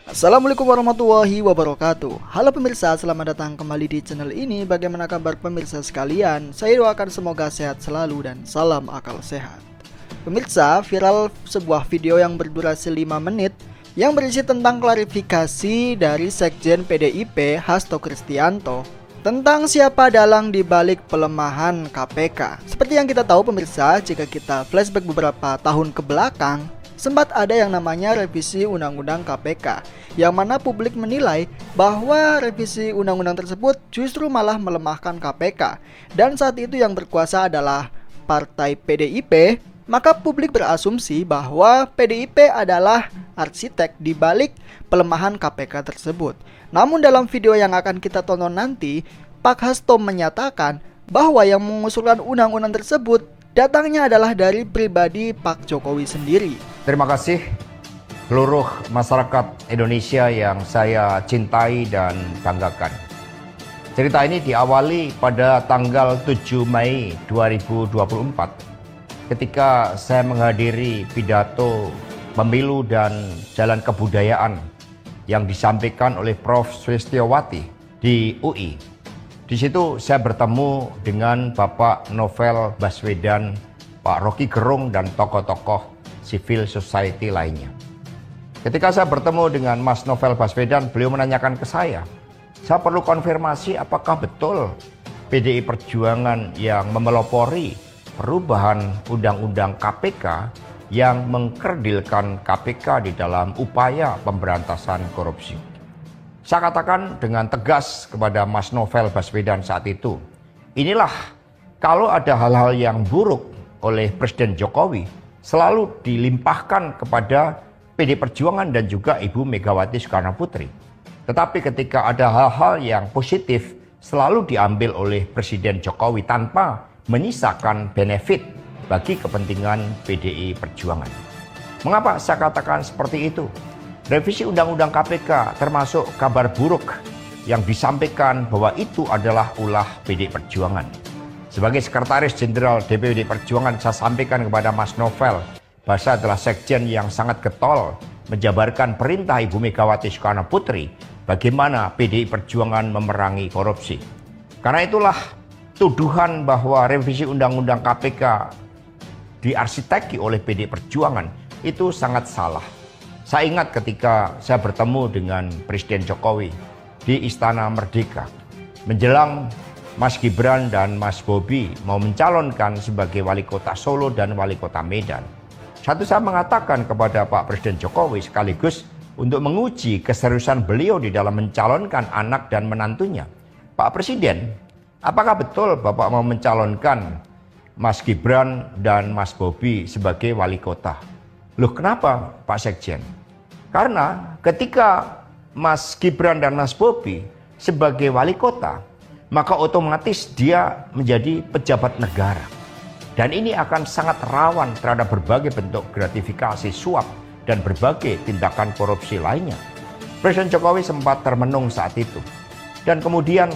Assalamualaikum warahmatullahi wabarakatuh. Halo pemirsa, selamat datang kembali di channel ini. Bagaimana kabar pemirsa sekalian? Saya doakan semoga sehat selalu dan salam akal sehat. Pemirsa, viral sebuah video yang berdurasi 5 menit yang berisi tentang klarifikasi dari Sekjen PDIP Hasto Kristianto tentang siapa dalang di balik pelemahan KPK. Seperti yang kita tahu pemirsa, jika kita flashback beberapa tahun ke belakang, sempat ada yang namanya revisi Undang-Undang KPK, yang mana publik menilai bahwa revisi undang-undang tersebut justru malah melemahkan KPK. Dan saat itu yang berkuasa adalah partai PDIP, maka publik berasumsi bahwa PDIP adalah arsitek di balik pelemahan KPK tersebut. Namun dalam video yang akan kita tonton nanti, Pak Hasto menyatakan bahwa yang mengusulkan undang-undang tersebut datangnya adalah dari pribadi Pak Jokowi sendiri. Terima kasih seluruh masyarakat Indonesia yang saya cintai dan banggakan. Cerita ini diawali pada tanggal 7 Mei 2024 ketika saya menghadiri pidato pemilu dan jalan kebudayaan yang disampaikan oleh Prof. Sulistyowati di UI. Di situ saya bertemu dengan Bapak Novel Baswedan, Pak Rocky Gerung, dan tokoh-tokoh civil society lainnya. Ketika saya bertemu dengan Mas Novel Baswedan, beliau menanyakan ke saya perlu konfirmasi apakah betul PDI Perjuangan yang memelopori perubahan Undang-Undang KPK yang mengkerdilkan KPK di dalam upaya pemberantasan korupsi. Saya katakan dengan tegas kepada Mas Novel Baswedan saat itu, inilah kalau ada hal-hal yang buruk oleh Presiden Jokowi selalu dilimpahkan kepada PD Perjuangan dan juga Ibu Megawati Soekarno Putri. Tetapi ketika ada hal-hal yang positif selalu diambil oleh Presiden Jokowi tanpa menyisakan benefit bagi kepentingan PDI Perjuangan. Mengapa saya katakan seperti itu? Revisi Undang-Undang KPK termasuk kabar buruk yang disampaikan bahwa itu adalah ulah PDI Perjuangan. Sebagai Sekretaris Jenderal DPD Perjuangan, saya sampaikan kepada Mas Novel bahwa saya adalah sekjen yang sangat getol menjabarkan perintah Ibu Megawati Soekarno Putri bagaimana PDI Perjuangan memerangi korupsi. Karena itulah tuduhan bahwa revisi Undang-Undang KPK diarsiteki oleh PDI Perjuangan itu sangat salah. Saya ingat ketika saya bertemu dengan Presiden Jokowi di Istana Merdeka menjelang Mas Gibran dan Mas Bobi mau mencalonkan sebagai wali kota Solo dan wali kota Medan. Saya mengatakan kepada Pak Presiden Jokowi sekaligus untuk menguji keseriusan beliau di dalam mencalonkan anak dan menantunya. Pak Presiden, apakah betul Bapak mau mencalonkan Mas Gibran dan Mas Bobi sebagai wali kota? Loh, kenapa Pak Sekjen? Karena ketika Mas Gibran dan Mas Bobi sebagai wali kota, maka otomatis dia menjadi pejabat negara. Dan ini akan sangat rawan terhadap berbagai bentuk gratifikasi, suap, dan berbagai tindakan korupsi lainnya. Presiden Jokowi sempat termenung saat itu. Dan kemudian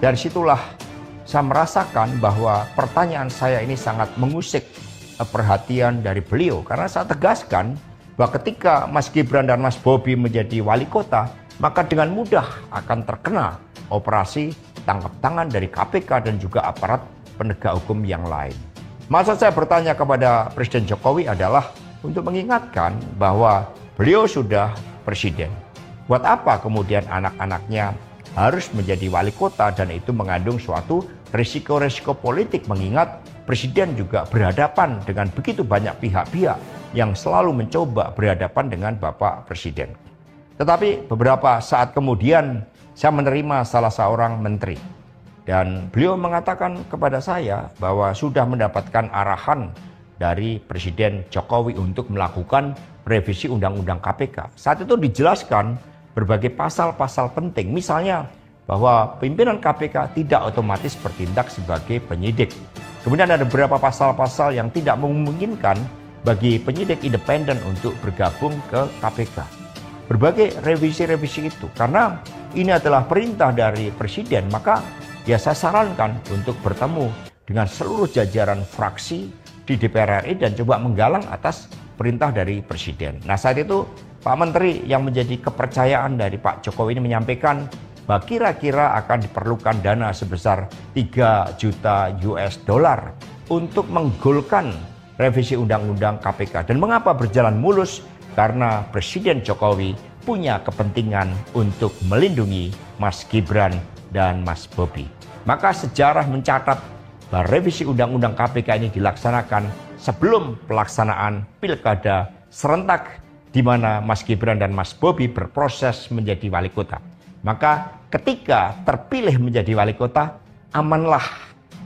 dari situlah saya merasakan bahwa pertanyaan saya ini sangat mengusik perhatian dari beliau. Karena saya tegaskan bahwa ketika Mas Gibran dan Mas Bobi menjadi wali kota, maka dengan mudah akan terkena operasi tangkap tangan dari KPK dan juga aparat penegak hukum yang lain. Maksud saya bertanya kepada Presiden Jokowi adalah untuk mengingatkan bahwa beliau sudah presiden. Buat apa kemudian anak-anaknya harus menjadi wali kota, dan itu mengandung suatu risiko-risiko politik mengingat presiden juga berhadapan dengan begitu banyak pihak-pihak yang selalu mencoba berhadapan dengan Bapak Presiden. Tetapi beberapa saat kemudian saya menerima salah seorang menteri dan beliau mengatakan kepada saya bahwa sudah mendapatkan arahan dari Presiden Jokowi untuk melakukan revisi Undang-Undang KPK. Saat itu dijelaskan berbagai pasal-pasal penting, misalnya bahwa pimpinan KPK tidak otomatis bertindak sebagai penyidik. Kemudian ada beberapa pasal-pasal yang tidak memungkinkan bagi penyidik independen untuk bergabung ke KPK. Berbagai revisi-revisi itu, karena ini adalah perintah dari Presiden, maka ya saya sarankan untuk bertemu dengan seluruh jajaran fraksi di DPR RI dan coba menggalang atas perintah dari Presiden. Nah, saat itu Pak Menteri yang menjadi kepercayaan dari Pak Jokowi ini menyampaikan bahwa kira-kira akan diperlukan dana sebesar 3 juta US dollar untuk menggolkan revisi Undang-Undang KPK. Dan mengapa berjalan mulus? Karena Presiden Jokowi punya kepentingan untuk melindungi Mas Gibran dan Mas Bobi. Maka sejarah mencatat bahwa revisi Undang-Undang KPK ini dilaksanakan sebelum pelaksanaan Pilkada serentak di mana Mas Gibran dan Mas Bobi berproses menjadi wali kota. Maka ketika terpilih menjadi wali kota, amanlah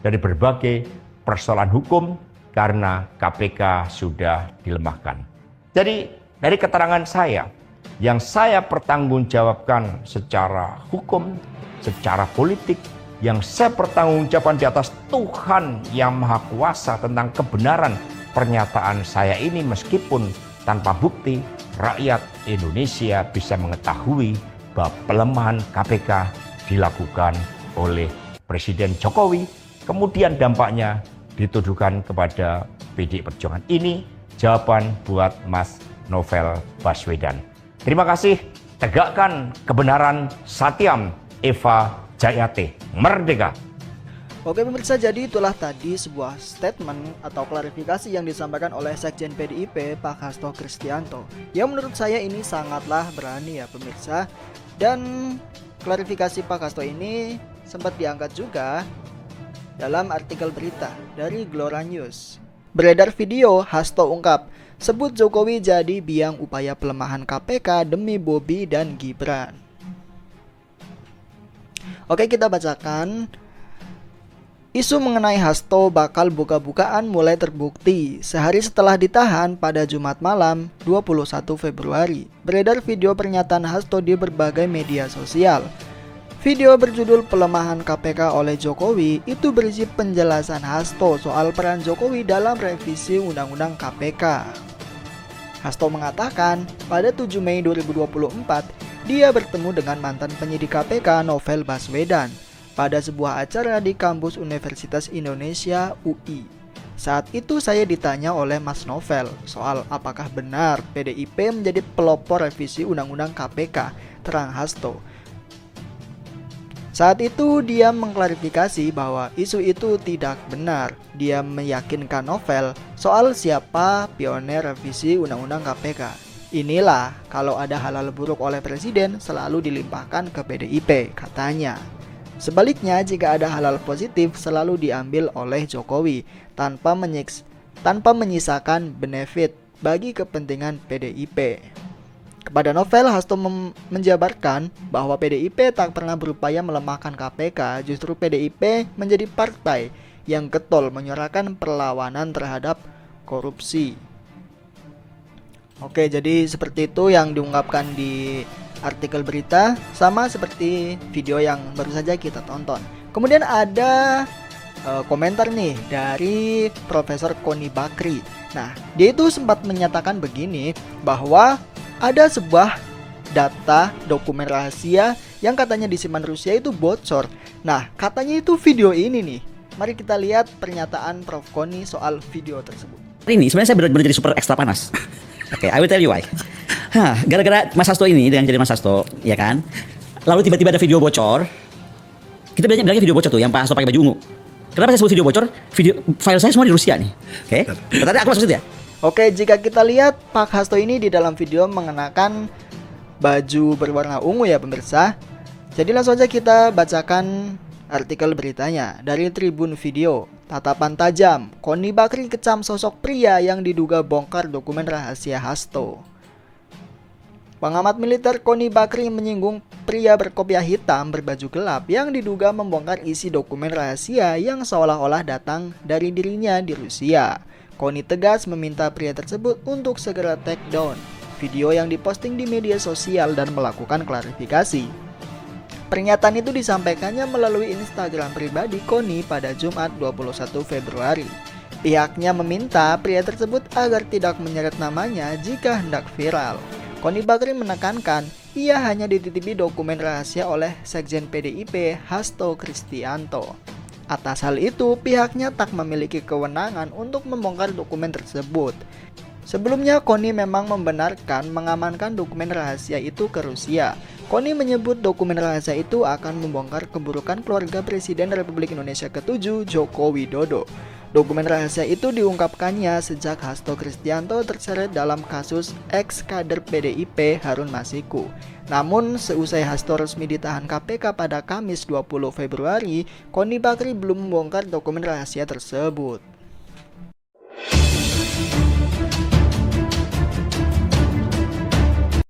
dari berbagai persoalan hukum karena KPK sudah dilemahkan. Jadi dari keterangan saya, yang saya pertanggungjawabkan secara hukum, secara politik, yang saya pertanggungjawabkan di atas Tuhan yang Maha Kuasa tentang kebenaran pernyataan saya ini, meskipun tanpa bukti, rakyat Indonesia bisa mengetahui bahwa pelemahan KPK dilakukan oleh Presiden Jokowi, kemudian dampaknya dituduhkan kepada PDI Perjuangan. Ini jawaban buat Mas Novel Baswedan. Terima kasih, tegakkan kebenaran, Satyam Eva Jayate, merdeka. Oke pemirsa, jadi itulah tadi sebuah statement atau klarifikasi yang disampaikan oleh Sekjen PDIP Pak Hasto Kristianto, yang menurut saya ini sangatlah berani ya pemirsa. Dan klarifikasi Pak Hasto ini sempat diangkat juga dalam artikel berita dari Glora News. Beredar video Hasto ungkap, sebut Jokowi jadi biang upaya pelemahan KPK demi Bobi dan Gibran. Oke, kita bacakan. Isu mengenai Hasto bakal buka-bukaan mulai terbukti sehari setelah ditahan pada Jumat malam 21 Februari. Beredar video pernyataan Hasto di berbagai media sosial. Video berjudul pelemahan KPK oleh Jokowi itu berisi penjelasan Hasto soal peran Jokowi dalam revisi Undang-Undang KPK. Hasto mengatakan pada 7 Mei 2024 dia bertemu dengan mantan penyidik KPK Novel Baswedan pada sebuah acara di kampus Universitas Indonesia UI. Saat itu saya ditanya oleh Mas Novel soal apakah benar PDIP menjadi pelopor revisi Undang-Undang KPK, terang Hasto. Saat itu dia mengklarifikasi bahwa isu itu tidak benar. Dia meyakinkan Novel soal siapa pioner revisi Undang-Undang KPK. Inilah kalau ada hal-hal buruk oleh Presiden selalu dilimpahkan ke PDIP, katanya. Sebaliknya, jika ada hal-hal positif selalu diambil oleh Jokowi tanpa menyisakan benefit bagi kepentingan PDIP. Kepada Novel, Hasto menjabarkan bahwa PDIP tak pernah berupaya melemahkan KPK, justru PDIP menjadi partai yang getol menyuarakan perlawanan terhadap korupsi. Oke, jadi seperti itu yang diungkapkan di artikel berita, sama seperti video yang baru saja kita tonton. Kemudian ada komentar nih dari Profesor Koni Bakri. Nah, dia itu sempat menyatakan begini, bahwa ada sebuah data dokumen rahasia yang katanya disimpan Rusia itu bocor. Nah, katanya itu video ini nih. Mari kita lihat pernyataan Prof. Koni soal video tersebut. Ini sebenarnya saya benar-benar jadi super ekstra panas. Oke, I will tell you why. Gara-gara Mas Hasto ini dan jadi Mas Hasto, ya kan? Lalu tiba-tiba ada video bocor. Kita bilangnya video bocor tuh, yang Pak Hasto pakai baju ungu. Kenapa saya sebut video bocor? File saya semua di Rusia nih. Oke? Tadi aku maksud ya. Oke, jika kita lihat Pak Hasto ini di dalam video mengenakan baju berwarna ungu ya pemirsa. Jadi langsung saja kita bacakan artikel beritanya dari Tribun Video. Tatapan tajam, Koni Bakri kecam sosok pria yang diduga bongkar dokumen rahasia Hasto. Pengamat militer Koni Bakri menyinggung pria berkopiah hitam berbaju gelap yang diduga membongkar isi dokumen rahasia yang seolah-olah datang dari dirinya di Rusia. Koni tegas meminta pria tersebut untuk segera take down video yang diposting di media sosial dan melakukan klarifikasi. Pernyataan itu disampaikannya melalui Instagram pribadi Koni pada Jumat 21 Februari. Pihaknya meminta pria tersebut agar tidak menyeret namanya jika hendak viral. Koni Bakri menekankan ia hanya dititipi dokumen rahasia oleh Sekjen PDIP Hasto Kristianto. Atas hal itu, pihaknya tak memiliki kewenangan untuk membongkar dokumen tersebut. Sebelumnya, Koni memang membenarkan mengamankan dokumen rahasia itu ke Rusia. Koni menyebut dokumen rahasia itu akan membongkar keburukan keluarga Presiden Republik Indonesia ke-7 Joko Widodo. Dokumen rahasia itu diungkapkannya sejak Hasto Kristianto terseret dalam kasus ex-kader PDIP Harun Masiku. Namun, seusai Hasto resmi ditahan KPK pada Kamis 20 Februari, Koni Bakri belum membongkar dokumen rahasia tersebut.